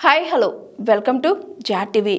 Hi hello welcome to jar TV.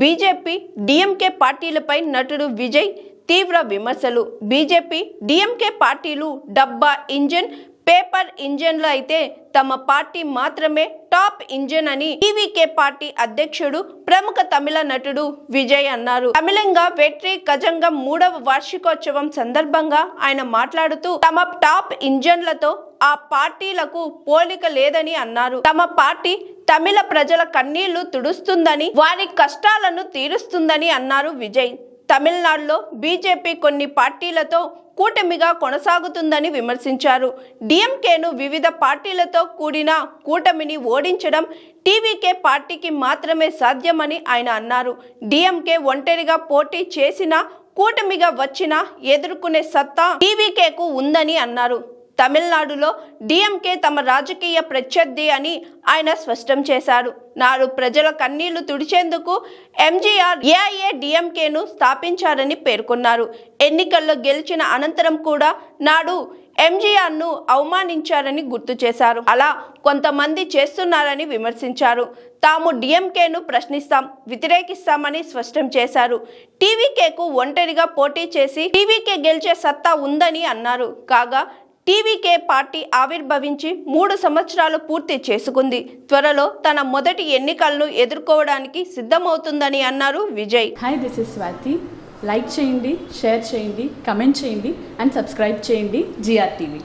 BJP DMK పార్టీలపై నటుడు విజయ్ తీవ్ర విమర్శలు. బీజేపీ డిఎంకే పార్టీలు డబ్బా ఇంజన్ పేపర్ ఇంజన్లు అయితే తమ పార్టీ మాత్రమే టాప్ ఇంజన్ అని టీవీకే పార్టీ అధ్యక్షుడు ప్రముఖ తమిళ నటుడు విజయ్ అన్నారు. తమిళంగా వెట్రి కజంగం 3వ వార్షికోత్సవం సందర్భంగా ఆయన మాట్లాడుతూ తమ టాప్ ఇంజన్లతో ఆ పార్టీలకు పోలిక లేదని అన్నారు. తమ పార్టీ తమిళ ప్రజల కన్నీళ్లు తుడుస్తుందని, వారి కష్టాలను తీరుస్తుందని అన్నారు విజయ్. తమిళనాడులో బీజేపీ కొన్ని పార్టీలతో కూటమిగా కొనసాగుతుందని విమర్శించారు. డిఎంకేను వివిధ పార్టీలతో కూడిన కూటమిని ఓడించడం టీవీకే పార్టీకి మాత్రమే సాధ్యమని ఆయన అన్నారు. డిఎంకే ఒంటరిగా పోటీ చేసినా, కూటమిగా వచ్చినా ఎదుర్కొనే సత్తా టీవీకేకు ఉందని అన్నారు. తమిళనాడులో డిఎంకే తమ రాజకీయ ప్రత్యర్థి అని ఆయన స్పష్టం చేశారు. నాడు ప్రజల కన్నీళ్లు తుడిచేందుకు ఎంజీఆర్ ఏఐఏడిఎంకేను స్థాపించారని పేర్కొన్నారు. ఎన్నికల్లో గెలిచిన అనంతరం కూడా నాడు ఎంజీఆర్ను అవమానించారని గుర్తు చేశారు. అలా కొంతమంది చేస్తున్నారని విమర్శించారు. తాము డిఎంకేను ప్రశ్నిస్తాం, వ్యతిరేకిస్తామని స్పష్టం చేశారు. టీవీకేకు ఒంటరిగా పోటీ చేసి టీవీకే గెలిచే సత్తా ఉందని అన్నారు. కాగా టీవీకే పార్టీ ఆవిర్భవించి 3 సంవత్సరాలు పూర్తి చేసుకుంది. త్వరలో తన మొదటి ఎన్నికలను ఎదుర్కోవడానికి సిద్ధమవుతుందని అన్నారు Vijay. Hi, this is Swathi. Like చేయండి, షేర్ చేయండి, కమెంట్ చేయండి అండ్ సబ్స్క్రైబ్ చేయండి జిఆర్ టీవీ.